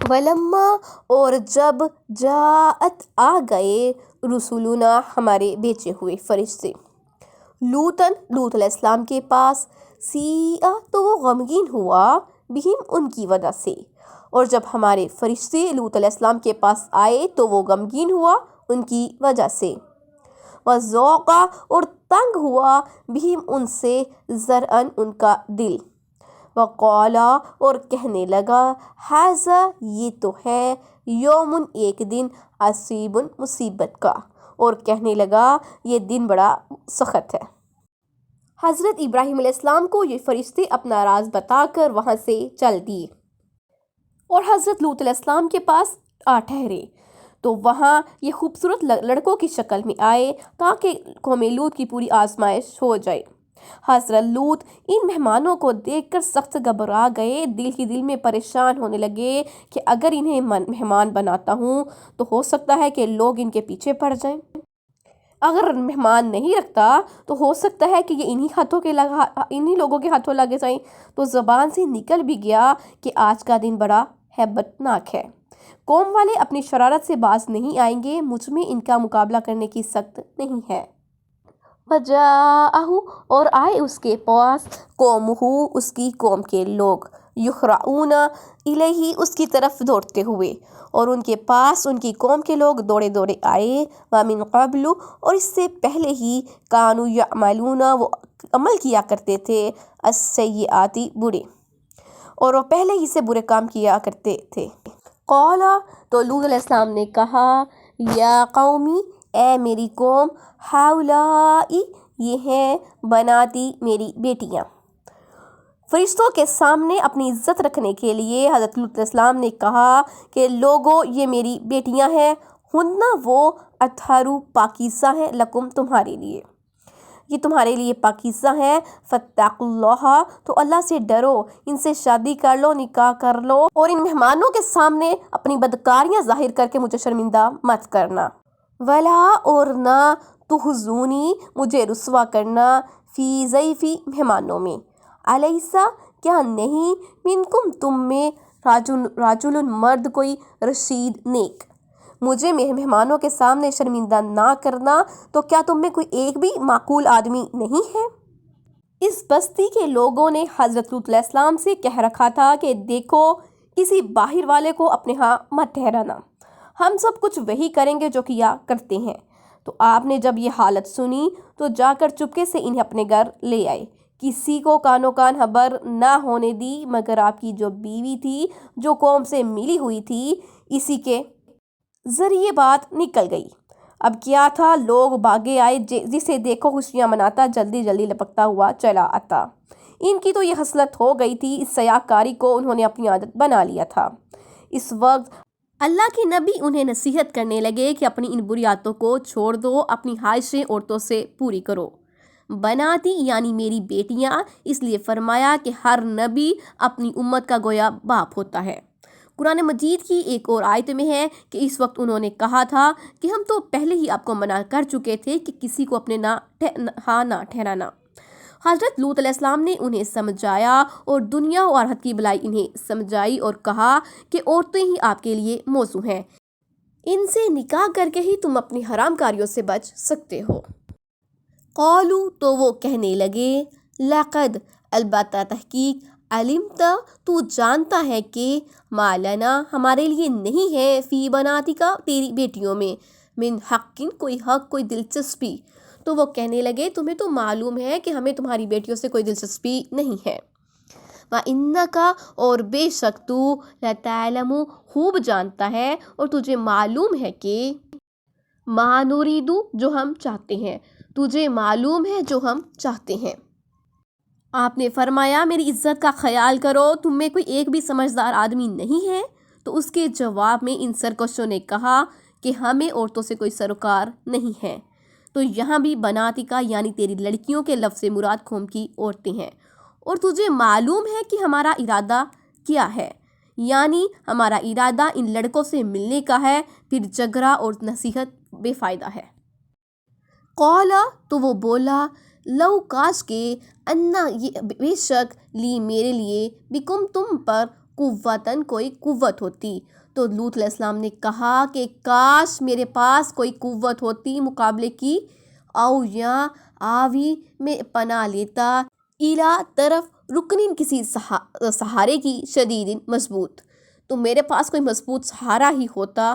ولما اور جب جاءت آ گئے رسولنا ہمارے بھیجے ہوئے فرشتے لوط علیہ السلام کے پاس سیئا تو وہ غمگین ہوا بہم ان کی وجہ سے، اور جب ہمارے فرشتے لوط علیہ السلام کے پاس آئے تو وہ غمگین ہوا ان کی وجہ سے، وذاقا اور تنگ ہوا بہم ان سے ذرعن ان کا دل، وقالا اور کہنے لگا ھذا یہ تو ہے یومن ایک دن عصیب مصیبت کا، اور کہنے لگا یہ دن بڑا سخت ہے۔ حضرت ابراہیم علیہ السلام کو یہ فرشتے اپنا راز بتا کر وہاں سے چل دیے اور حضرت لوط علیہ السلام کے پاس آ ٹھہرے، تو وہاں یہ خوبصورت لڑکوں کی شکل میں آئے تاکہ قوم لوط کی پوری آزمائش ہو جائے۔ حضرت لوط ان مہمانوں کو دیکھ کر سخت گھبرا گئے، دل ہی دل میں پریشان ہونے لگے کہ اگر انہیں مہمان بناتا ہوں تو ہو سکتا ہے کہ لوگ ان کے پیچھے پڑ جائیں، اگر مہمان نہیں رکھتا تو ہو سکتا ہے کہ یہ انہی لوگوں کے ہاتھوں لگے جائیں۔ تو زبان سے نکل بھی گیا کہ آج کا دن بڑا ہیبت ناک ہے، قوم والے اپنی شرارت سے باز نہیں آئیں گے، مجھ میں ان کا مقابلہ کرنے کی سخت نہیں ہے۔ وجاءہ اور آئے اس کے پاس قومہ اس کی قوم کے لوگ، یحرعون الیہ اس کی طرف دوڑتے ہوئے، اور ان کے پاس ان کی قوم کے لوگ دوڑے دوڑے آئے، ومن قبل اور اس سے پہلے ہی کانوا یعملون وہ عمل کیا کرتے تھے، السیئات برے، اور وہ پہلے ہی سے برے کام کیا کرتے تھے۔ قال تو لوط علیہ السلام نے کہا یا قومی اے میری قوم، ہؤلاء یہ ہیں بناتی میری بیٹیاں۔ فرشتوں کے سامنے اپنی عزت رکھنے کے لیے حضرت لوط علیہ السلام نے کہا کہ لوگو یہ میری بیٹیاں ہیں، ہننا وہ اطہر پاکیزہ ہیں، لکم تمہارے لیے، یہ تمہارے لیے پاکیزہ ہیں، فاتقوا اللہ تو اللہ سے ڈرو، ان سے شادی کر لو، نکاح کر لو، اور ان مہمانوں کے سامنے اپنی بدکاریاں ظاہر کر کے مجھے شرمندہ مت کرنا، ولا اور نہ تخزونی مجھے رسوا کرنا، فی ضیفی مہمانوں میں، الیسا کیا نہیں منکم تم میں راجل مرد کوئی رشید نیک، مجھے مہمانوں کے سامنے شرمندہ نہ کرنا، تو کیا تم میں کوئی ایک بھی معقول آدمی نہیں ہے؟ اس بستی کے لوگوں نے حضرت لوط علیہ السلام سے کہہ رکھا تھا کہ دیکھو کسی باہر والے کو اپنے ہاں مت ٹھہرانا، ہم سب کچھ وہی کریں گے جو کیا کرتے ہیں۔ تو آپ نے جب یہ حالت سنی تو جا کر چپکے سے انہیں اپنے گھر لے آئے، کسی کو کانو کان خبر نہ ہونے دی مگر آپ کی جو بیوی تھی جو قوم سے ملی ہوئی تھی، اسی کے ذریعے بات نکل گئی۔ اب کیا تھا، لوگ بھاگے آئے، جسے دیکھو خوشیاں مناتا جلدی جلدی لپکتا ہوا چلا آتا۔ ان کی تو یہ خصلت ہو گئی تھی، اس سیاہ کاری کو انہوں نے اپنی عادت بنا لیا تھا۔ اس وقت اللہ کے نبی انہیں نصیحت کرنے لگے کہ اپنی ان بری عادتوں کو چھوڑ دو، اپنی خواہشیں عورتوں سے پوری کرو، بناتی یعنی میری بیٹیاں، اس لیے فرمایا کہ ہر نبی اپنی امت کا گویا باپ ہوتا ہے۔ قرآن مجید کی ایک اور آیت میں ہے کہ اس وقت انہوں نے کہا تھا کہ ہم تو پہلے ہی آپ کو منع کر چکے تھے کہ کسی کو اپنے ہاں نہ ٹھہرانا۔ حضرت لوط علیہ السلام نے انہیں سمجھایا اور دنیا و آخرت کی بھلائی انہیں سمجھائی اور کہا کہ عورتیں ہی آپ کے لیے موزوں ہیں، ان سے نکاح کر کے ہی تم اپنی حرام کاریوں سے بچ سکتے ہو۔ قالوا تو وہ کہنے لگے لقد البتہ تحقیق علمت تو جانتا ہے کہ ما لنا ہمارے لیے نہیں ہے فی بناتک تیری بیٹیوں میں من حق کوئی حق، کوئی دلچسپی۔ تو وہ کہنے لگے تمہیں تو معلوم ہے کہ ہمیں تمہاری بیٹیوں سے کوئی دلچسپی نہیں ہے، وَإِنَّكَ اور بے شک تو لَتَعْلَمُ خوب جانتا ہے اور تجھے معلوم ہے کہ مَا نُرِيدُ جو ہم چاہتے ہیں، تجھے معلوم ہے جو ہم چاہتے ہیں۔ آپ نے فرمایا میری عزت کا خیال کرو، تم میں کوئی ایک بھی سمجھدار آدمی نہیں ہے؟ تو اس کے جواب میں ان سرکشوں نے کہا کہ ہمیں عورتوں سے کوئی سروکار نہیں ہے۔ تو یہاں بھی بناتکا یعنی تیری لڑکیوں کے لفظ سے مراد قوم کی عورتیں ہیں، اور تجھے معلوم ہے کہ ہمارا ارادہ کیا ہے، یعنی ہمارا ارادہ ان لڑکوں سے ملنے کا ہے، پھر جھگڑا اور نصیحت بے فائدہ ہے۔ قال تو وہ بولا لو کاش کے انا یہ بے شک لی میرے لیے بکم تم پر قوتاً کوئی قوت ہوتی۔ تو لوط علیہ السلام نے کہا کہ کاش میرے پاس کوئی قوت ہوتی مقابلے کی، او یا آوی میں پناہ لیتا الا طرف رکنن کسی سہارے کی شدید مضبوط، تو میرے پاس کوئی مضبوط سہارا ہی ہوتا۔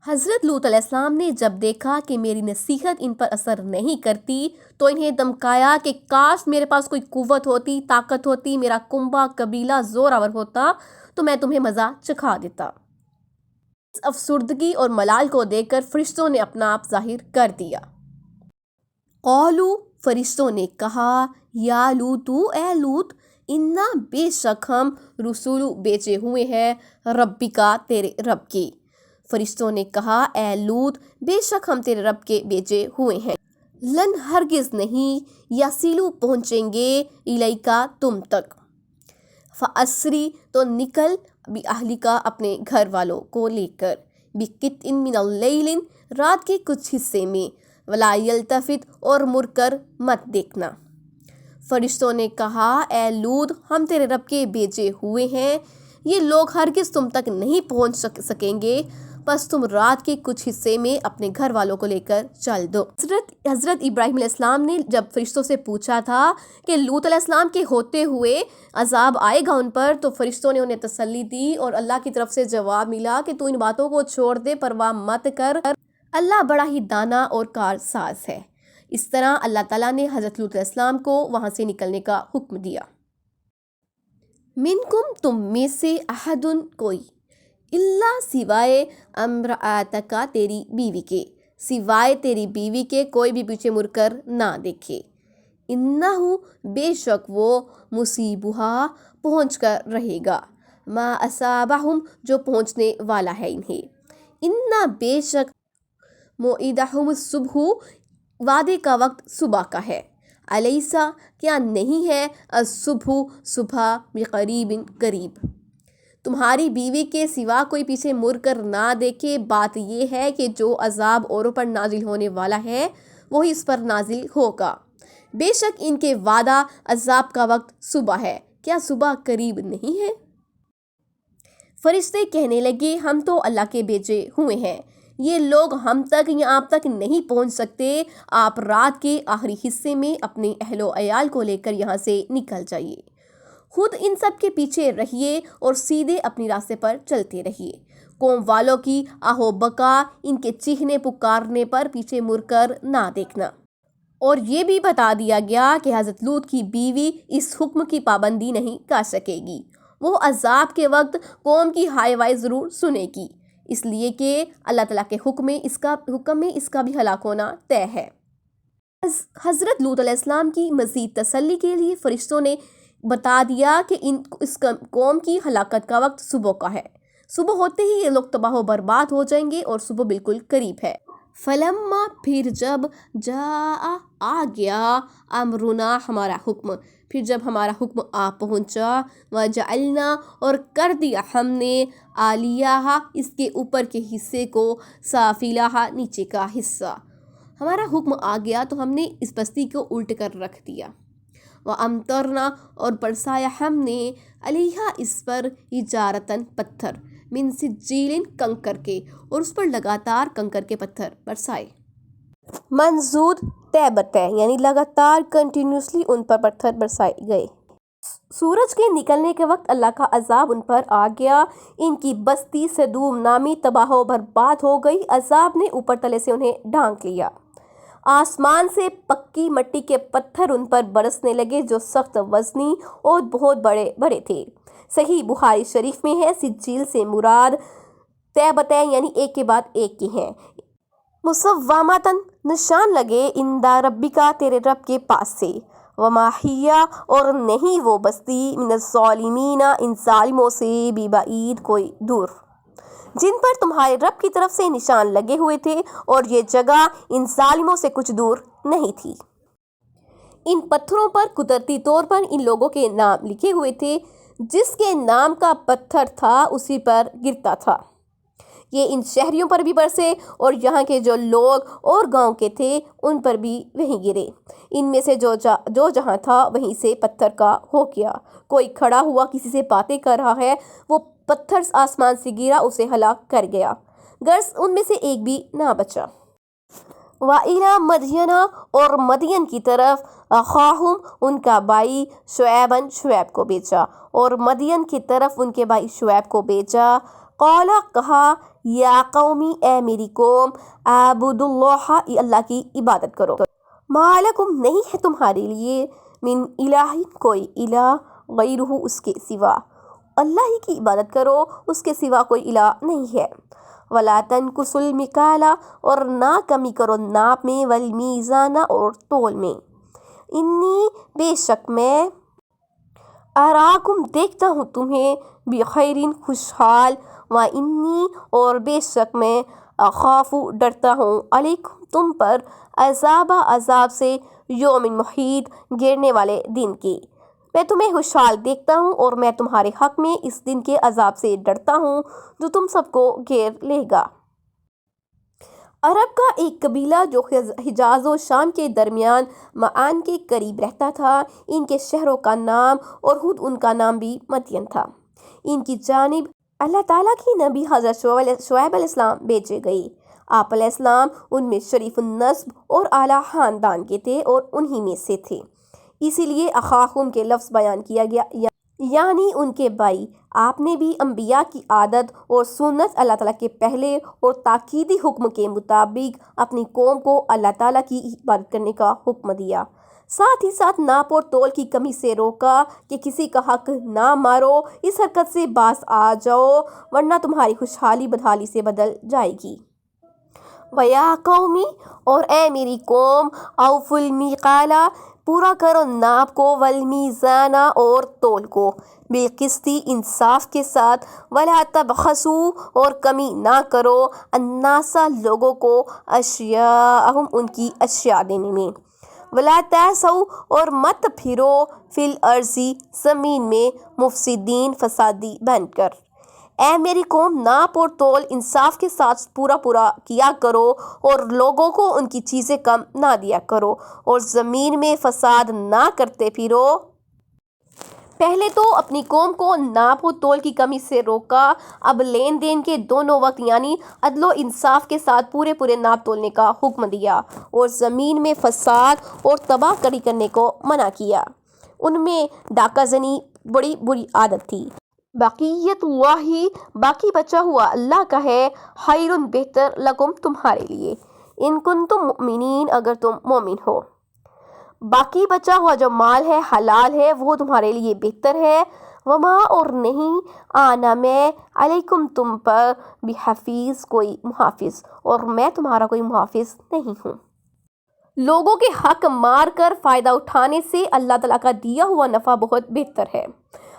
حضرت لوط علیہ السلام نے جب دیکھا کہ میری نصیحت ان پر اثر نہیں کرتی تو انہیں دمکایا کہ کاش میرے پاس کوئی قوت ہوتی، طاقت ہوتی، میرا کنبہ قبیلہ زور آور ہوتا تو میں تمہیں مزہ چکھا دیتا۔ اس افسردگی اور ملال کو دیکھ کر فرشتوں نے اپنا آپ ظاہر کر دیا۔ قالو فرشتوں نے کہا یا لوتو اے لوت، انا بے شک ہم رسولو بیچے ہوئے ہیں ربی کا تیرے رب کے۔ فرشتوں نے کہا اے لوت بے شک ہم تیرے رب کے بیچے ہوئے ہیں، لن ہرگز نہیں یسیلو پہنچیں گے الیکا تم تک، فاسری تو نکل باہلکا اپنے گھر والوں کو لے کر، بقطع من اللیل رات کے کچھ حصے میں، ولا یلتفت اور مڑ کر مت دیکھنا۔ فرشتوں نے کہا اے لوط ہم تیرے رب کے بھیجے ہوئے ہیں، یہ لوگ ہرگز تم تک نہیں پہنچ سکیں گے، بس تم رات کے کچھ حصے میں اپنے گھر والوں کو لے کر چل دو۔ حضرت ابراہیم علیہ السلام نے جب فرشتوں سے پوچھا تھا کہ لوط علیہ السلام کے ہوتے ہوئے عذاب آئے گا ان پر، تو فرشتوں نے انہیں تسلی دی اور اللہ کی طرف سے جواب ملا کہ تو ان باتوں کو چھوڑ دے، پرواہ مت کر، اللہ بڑا ہی دانا اور کارساز ہے۔ اس طرح اللہ تعالیٰ نے حضرت لوط علیہ السلام کو وہاں سے نکلنے کا حکم دیا۔ منکم تم میں سے احدن کوئی، اللہ سوائے امرأتکا تیری بیوی کے، سوائے تیری بیوی کے کوئی بھی پیچھے مڑ کر نہ دیکھے، انہو بے شک وہ مصیبہا پہنچ کر رہے گا، ما اصابہم جو پہنچنے والا ہے انہیں، انہ بے شک موعدہم الصبح وعدے کا وقت صبح کا ہے، الیسا کیا نہیں ہے الصبح صبح بقریب قریب، تمہاری بیوی کے سوا کوئی پیچھے مڑ کر نہ دیکھے۔ بات یہ ہے کہ جو عذاب اوروں پر نازل ہونے والا ہے وہی اس پر نازل ہوگا، بے شک ان کے وعدہ عذاب کا وقت صبح ہے، کیا صبح قریب نہیں ہے؟ فرشتے کہنے لگے ہم تو اللہ کے بھیجے ہوئے ہیں، یہ لوگ ہم تک یا آپ تک نہیں پہنچ سکتے، آپ رات کے آخری حصے میں اپنے اہل و عیال کو لے کر یہاں سے نکل جائیے، خود ان سب کے پیچھے رہیے اور سیدھے اپنی راستے پر چلتے رہیے، قوم والوں کی آہو بکا ان کے چیخنے پکارنے پر پیچھے مڑ کر نہ دیکھنا۔ اور یہ بھی بتا دیا گیا کہ حضرت لوط کی بیوی اس حکم کی پابندی نہیں کر سکے گی، وہ عذاب کے وقت قوم کی ہائے وائے ضرور سنے گی، اس لیے کہ اللہ تعالیٰ کے حکم میں اس کا بھی ہلاک ہونا طے ہے۔ حضرت لوط علیہ السلام کی مزید تسلی کے لیے فرشتوں نے بتا دیا کہ اس قوم کی ہلاکت کا وقت صبح کا ہے، صبح ہوتے ہی یہ لوگ تباہ و برباد ہو جائیں گے اور صبح بالکل قریب ہے۔ فلما پھر جب جاء آ گیا امرنا ہمارا حکم، پھر جب ہمارا حکم آ پہنچا، وجعلنا اور کر دیا ہم نے عالیہا اس کے اوپر کے حصے کو، سافلہا نیچے کا حصہ، ہمارا حکم آ گیا تو ہم نے اس بستی کو الٹ کر رکھ دیا، وَأَمْطَرْنَا اور برسایا ہم نے علیہا اس پر حجارتاً پتھر، من سجیل کنکر کے، اور اس پر لگاتار کنکر کے پتھر برسائے، منضود طے بطے یعنی لگاتار کنٹینیوسلی ان پر پتھر برسائے گئے۔ سورج کے نکلنے کے وقت اللہ کا عذاب ان پر آ گیا، ان کی بستی سدوم نامی تباہ و برباد ہو گئی، عذاب نے اوپر تلے سے انہیں ڈھانک لیا، آسمان سے پکی مٹی کے پتھر ان پر برسنے لگے جو سخت وزنی اور بہت بڑے بڑے تھے۔ صحیح بخاری شریف میں ہے سجیل سے مراد طے بطے یعنی ایک کے بعد ایک کی ہیں، مسومتاً نشان لگے عند ربک تیرے رب کے پاس سے، وما ہی اور نہیں وہ بستی من الظالمین ان ظالموں سے ببعید کوئی دور، جن پر تمہارے رب کی طرف سے نشان لگے ہوئے تھے، اور یہ جگہ ان ظالموں سے کچھ دور نہیں تھی۔ ان پتھروں پر قدرتی طور پر ان لوگوں کے نام لکھے ہوئے تھے، جس کے نام کا پتھر تھا اسی پر گرتا تھا، یہ ان شہریوں پر بھی برسے اور یہاں کے جو لوگ اور گاؤں کے تھے ان پر بھی وہیں گرے۔ ان میں سے جو جہاں تھا وہیں سے پتھر کا ہو گیا۔ کوئی کھڑا ہوا کسی سے باتیں کر رہا ہے، وہ پتھر آسمان سے گرا، اسے ہلاک کر گیا، غرض ان میں سے ایک بھی نہ بچا۔ وَإِلَى مَدْيَنَ اور مدین کی طرف أَخَاهُمْ ان کا بھائی شعیباً شعیب کو بھیجا، اور مدین کی طرف ان کے بھائی شعیب کو بھیجا۔ قال کہا یا قومی اے میری قوم، اعبدوا اللہ اللہ کی عبادت کرو، ما لکم نہیں ہے تمہارے لیے، من الہ کوئی الہ، غیرہ اس کے سوا، اللہ ہی کی عبادت کرو، اس کے سوا کوئی الہ نہیں ہے۔ وَلَا تَنْقُصُوا الْمِكْيَالَ اور نہ کمی کرو ناپ میں، وَالْمِيزَانَ اور تول میں، انی بے شک میں، اراکم دیکھتا ہوں تمہیں، بخیر خوشحال، وَإِنِّی اور بے شک میں، اخاف ڈرتا ہوں، علیکم تم پر، عذاب سے، یوم محیط گرنے والے دن کی۔ میں تمہیں خوشحال دیکھتا ہوں اور میں تمہارے حق میں اس دن کے عذاب سے ڈرتا ہوں جو تم سب کو گھیر لے گا۔ عرب کا ایک قبیلہ جو حجاز و شام کے درمیان معان کے قریب رہتا تھا، ان کے شہروں کا نام اور خود ان کا نام بھی مدین تھا۔ ان کی جانب اللہ تعالیٰ کی نبی حضرت شعیب علیہ السلام بھیجے گئے۔ آپ علیہ السلام ان میں شریف النسب اور اعلیٰ خاندان کے تھے اور انہی میں سے تھے، اسی لیے اخاہم کے لفظ بیان کیا گیا، یعنی ان کے بھائی۔ آپ نے بھی انبیاء کی عادت اور سنت اللہ تعالیٰ کے پہلے اور تاکیدی حکم کے مطابق اپنی قوم کو اللہ تعالیٰ کی عبادت کرنے کا حکم دیا، ساتھ ہی ساتھ ناپ اور تول کی کمی سے روکا کہ کسی کا حق نہ مارو، اس حرکت سے باز آ جاؤ ورنہ تمہاری خوشحالی بدحالی سے بدل جائے گی۔ وَيَا قَوْمِ اور اے میری قوم، أَوْفُوا الْمِيقَالَ پورا کرو ناپ کو، وَالْمِيزَانَ اور تول کو، بالقسط انصاف کے ساتھ، وَلَا تَبْخَسُوا اور کمی نہ کرو، النَّاسَ لوگوں کو، أَشْيَاءَهُمْ ان کی اشیاء دینے میں، وَلَا تَعْثَوْا اور مت پھرو، فِي الْأَرْضِ زمین میں، مفسدین فسادی بن کر۔ اے میری قوم، ناپ اور تول انصاف کے ساتھ پورا کیا کرو اور لوگوں کو ان کی چیزیں کم نہ دیا کرو اور زمین میں فساد نہ کرتے پھرو۔ پہلے تو اپنی قوم کو ناپ و تول کی کمی سے روکا، اب لین دین کے دونوں وقت یعنی عدل و انصاف کے ساتھ پورے ناپ تولنے کا حکم دیا اور زمین میں فساد اور تباہ کاری کرنے کو منع کیا۔ ان میں ڈاکہ زنی بڑی بری عادت تھی۔ بقیت اللہ باقی بچا ہوا اللہ کا ہے، خیر بہتر، لکم تمہارے لیے، ان کنتم مؤمنین اگر تم مومن ہو۔ باقی بچا ہوا جو مال ہے، حلال ہے، وہ تمہارے لیے بہتر ہے۔ وما اور نہیں، آنا میں، علیکم تم پر، بحفیظ کوئی محافظ، اور میں تمہارا کوئی محافظ نہیں ہوں۔ لوگوں کے حق مار کر فائدہ اٹھانے سے اللہ تعالیٰ کا دیا ہوا نفع بہت بہتر ہے۔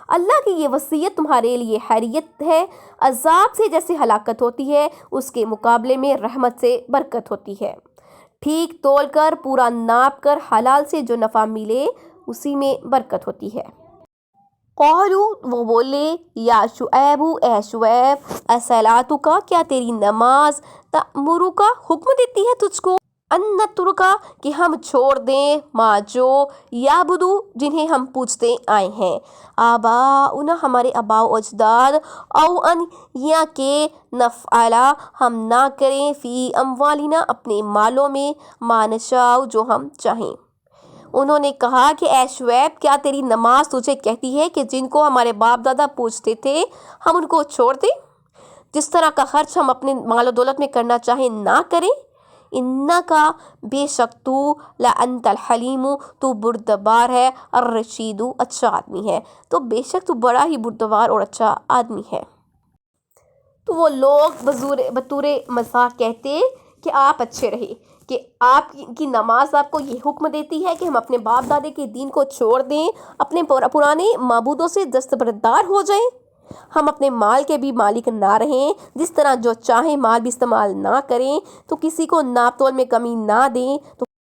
اللہ کی یہ وصیت تمہارے لیے خیریت ہے، عذاب سے جیسے ہلاکت ہوتی ہے اس کے مقابلے میں رحمت سے برکت ہوتی ہے۔ ٹھیک تول کر، پورا ناپ کر، حلال سے جو نفع ملے اسی میں برکت ہوتی ہے۔ قالوا وہ بولے، یا شعیب اے شعیب، الصلاۃ کیا تیری نماز، تأمرک حکم دیتی ہے تجھ کو، ان نترک کہ ہم چھوڑ دیں، ما جو، یعبدو جنہیں ہم پوجتے آئے ہیں، آباؤنا ہمارے آباء و اجداد، او ان یا کہ نفعل ہم نہ کریں، فی اموالنا اپنے مالوں میں، ما نشاء جو ہم چاہیں۔ انہوں نے کہا کہ اے شعیب، کیا تیری نماز تجھے کہتی ہے کہ جن کو ہمارے باپ دادا پوجتے تھے ہم ان کو چھوڑ دیں، جس طرح کا خرچ ہم اپنے مال و دولت میں کرنا چاہیں نہ کریں؟ انکا بے شک تو، لانت الحلیم تو بردبار ہے، الرشید اچھا آدمی ہے، تو بے شک تو بڑا ہی بردبار اور اچھا آدمی ہے۔ تو وہ لوگ بطور مذاق کہتے کہ آپ اچھے رہے، کہ آپ کی نماز آپ کو یہ حکم دیتی ہے کہ ہم اپنے باپ دادے کے دین کو چھوڑ دیں، اپنے پرانے معبودوں سے دستبردار ہو جائیں، ہم اپنے مال کے بھی مالک نہ رہیں، جس طرح جو چاہیں مال بھی استعمال نہ کریں، تو کسی کو ناپ تول میں کمی نہ دیں، تو